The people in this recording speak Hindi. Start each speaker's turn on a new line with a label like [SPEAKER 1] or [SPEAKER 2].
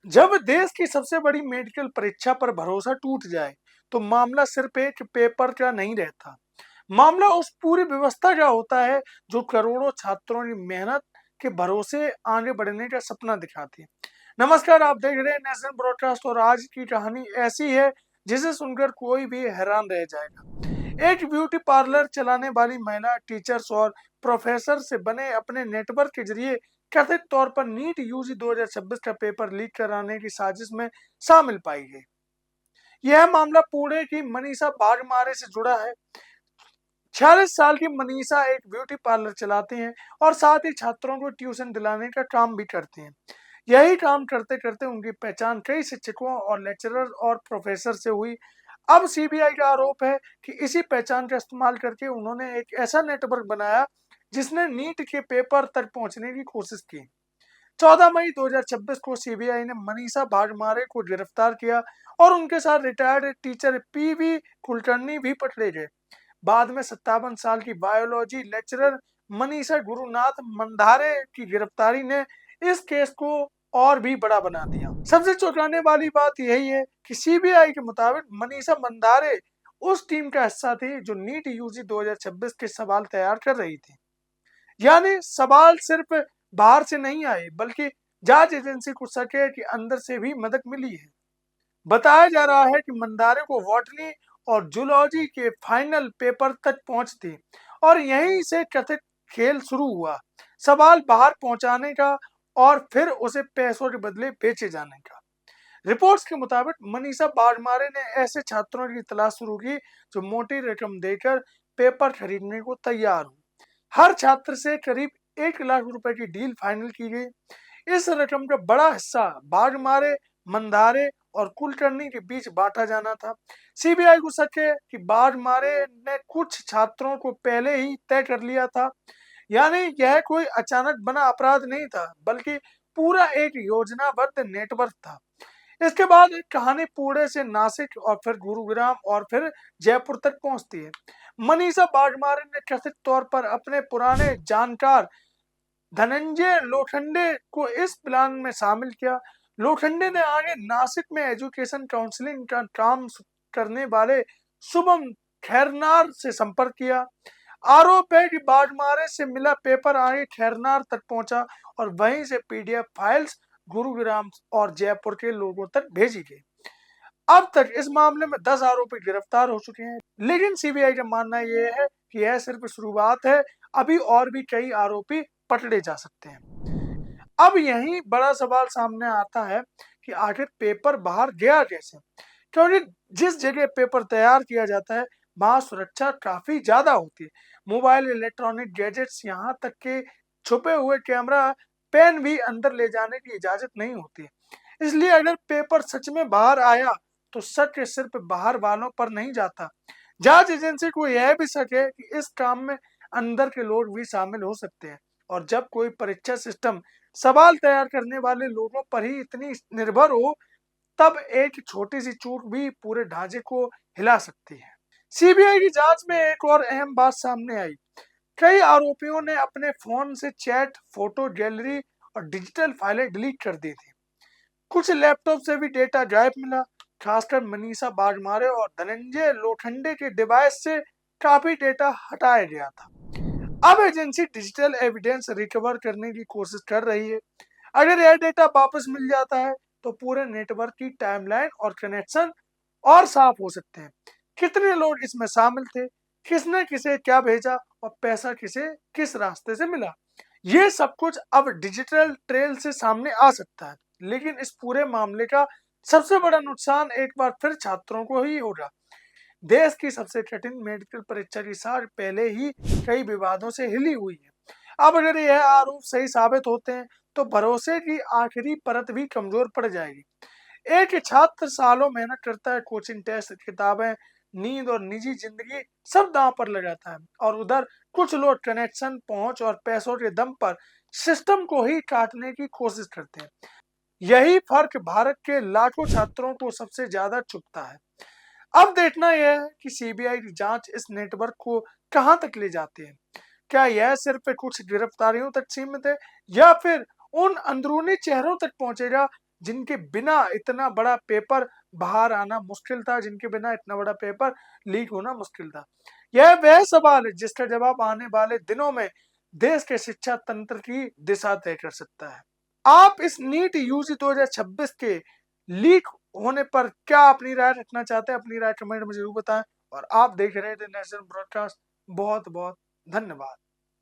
[SPEAKER 1] जब देश की सबसे बड़ी मेडिकल परीक्षा पर भरोसा टूट जाए तो मामला सिर्फ एक पेपर का नहीं रहता। मामला उस पूरी व्यवस्था का होता है जो करोड़ों छात्रों की मेहनत के भरोसे आगे बढ़ने का सपना दिखाती है। नमस्कार, आप देख रहे हैं नेशनल ब्रॉडकास्ट और आज की कहानी ऐसी है जिसे सुनकर कोई भी हैरान रह जाएगा। एक ब्यूटी पार्लर चलाने वाली महिला टीचर्स और प्रोफेसर से बने अपने नेटवर्क के जरिए कथित तौर पर नीट यूजी 2026 का पेपर लीक कराने की साजिश में शामिल पाई गई। यह मामला पुणे की मनीषा बागमारे से जुड़ा है। 46 साल की मनीषा एक ब्यूटी पार्लर चलाती हैं और साथ ही छात्रों को ट्यूशन दिलाने का काम भी करती हैं। यही काम करते करते उनकी पहचान कई शिक्षकों और लेक्चरर और प्रोफेसर से हुई। अब सीबीआई का आरोप है कि इसी पहचान का इस्तेमाल करके उन्होंने एक ऐसा नेटवर्क बनाया जिसने नीट के पेपर तक पहुंचने की कोशिश की। 14 मई 2026 को सीबीआई ने मनीषा भागमारे को गिरफ्तार किया और उनके साथ रिटायर्ड टीचर पीवी कुलकर्णी भी पकड़े गए। बाद में 57 साल की बायोलॉजी लेक्चरर मनीषा गुरुनाथ मंधारे की गिरफ्तारी ने इस केस को और भी बड़ा बना दिया। सबसे चौंकाने वाली बात यही है कि सीबीआई के मुताबिक मनीषा मंधारे उस टीम का हिस्सा थी जो नीट यूजी 2026 के सवाल तैयार कर रही थी। यानी सवाल सिर्फ बाहर से नहीं आए बल्कि जांच एजेंसी को शक है कि अंदर से भी मदद मिली है। बताया जा रहा है कि मंदारे को बॉटनी और जूलॉजी के फाइनल पेपर तक पहुंचती और यहीं से कथित खेल शुरू हुआ, सवाल बाहर पहुंचाने का और फिर उसे पैसों के बदले बेचे जाने का। रिपोर्ट्स के मुताबिक मनीषा बागमारे ने ऐसे छात्रों की तलाश शुरू की जो मोटी रकम देकर पेपर खरीदने को तैयार हो। हर छात्र से करीब 1 लाख रुपए की डील फाइनल की गई। इस रकम का बड़ा हिस्सा बागमारे, मंदारे और कुलकर्णी के बीच बांटा जाना था। सीबीआई को शक है कि बागमारे ने कुछ छात्रों को पहले ही तय कर लिया था। यानी यह कोई अचानक बना अपराध नहीं था बल्कि पूरा एक योजनाबद्ध नेटवर्क था। इसके बाद कहानी पुणे से नासिक और फिर गुरुग्राम और फिर जयपुर तक पहुंचती है। मनीषा बागमारे ने कथित तौर पर अपने पुराने जानकार धनंजय लोखंडे को इस प्लान में शामिल किया। लोखंडे ने आगे नासिक में एजुकेशन काउंसलिंग का काम करने वाले शुभम खैरनार से संपर्क किया। आरोप है कि बागमारे से मिला पेपर आगे खैरनार तक पहुंचा और वहीं से पीडीएफ फाइल्स गुरुग्राम और जयपुर के लोगों तक भेजी गई। अब तक इस मामले में 10 आरोपी गिरफ्तार हो चुके हैं, लेकिन सीबीआई का मानना यह है कि यह सिर्फ शुरुआत है, अभी और भी कई आरोपी पकड़े जा सकते हैं। अब यही बड़ा सवाल सामने आता है कि आखिर पेपर बाहर गया कैसे, क्योंकि जिस जगह पेपर तैयार किया जाता है वहां सुरक्षा काफी ज्यादा होती है। मोबाइल, इलेक्ट्रॉनिक गैजेट्स, यहाँ तक के छुपे हुए कैमरा, पेन भी अंदर ले जाने की इजाजत नहीं होती। इसलिए अगर पेपर सच में बाहर आया तो शक सिर्फ बाहर वालों पर नहीं जाता, जांच एजेंसी को यह भी शक है कि इस काम में अंदर के लोग भी शामिल हो सकते हैं। और जब कोई परीक्षा सिस्टम सवाल तैयार करने वाले लोगों पर ही इतनी निर्भर हो तब एक छोटी सी चूक भी पूरे ढांचे को हिला सकती है। सीबीआई की जांच में एक और अहम बात सामने आई। कई आरोपियों ने अपने फोन से चैट, फोटो गैलरी और डिजिटल फाइलें डिलीट कर दी थी। कुछ लैपटॉप से भी डेटा गायब मिला। खासकर मनीषा बागमारे और धनंजय लोखंडे के डिवाइस से काफी डेटा हटाया गया था। अब एजेंसी डिजिटल एविडेंस रिकवर करने की कोशिश कर रही है। अगर यह डेटा वापस मिल जाता है तो पूरे नेटवर्क की टाइमलाइन और कनेक्शन और साफ हो सकते हैं। कितने लोग इसमें शामिल थे, किसने किसे क्या भेजा और पैसा किसे किस रास्ते से मिला, ये सब कुछ अब डिजिटल ट्रेल से सामने आ सकता है। लेकिन इस पूरे मामले का सबसे बड़ा नुकसान एक बार फिर छात्रों को ही होगा। देश की सबसे कठिन मेडिकल परीक्षा की साख पहले ही कई विवादों से हिली हुई है। अब अगर यह आरोप सही साबित होते हैं तो भरोसे की आखिरी परत भी कमजोर पड़ जाएगी। एक छात्र सालों मेहनत करता है, कोचिंग, टेस्ट, किताबें, नींद और निजी जिंदगी सब दांव पर लगाता है, और उधर कुछ लोग कनेक्शन, पहुंच और पैसों के दम पर सिस्टम को ही काटने की कोशिश करते हैं। यही फर्क भारत के लाखों छात्रों को सबसे ज्यादा चुभता है। अब देखना यह है कि सीबीआई की जांच इस नेटवर्क को कहां तक ले जाती है। क्या यह सिर्फ कुछ गिरफ्तारियों तक सीमित है या फिर उन अंदरूनी चेहरों तक पहुंचेगा जिनके बिना इतना बड़ा पेपर बाहर आना मुश्किल था, जिनके बिना इतना बड़ा पेपर लीक होना मुश्किल था। यह वह सवाल है जिसका जवाब आने वाले दिनों में देश के शिक्षा तंत्र की दिशा तय कर सकता है। आप इस नीट यूजी 2026 के लीक होने पर क्या अपनी राय रखना चाहते हैं? अपनी राय कमेंट में जरूर बताएं। और आप देख रहे थे नेशनल ब्रॉडकास्ट। बहुत बहुत धन्यवाद।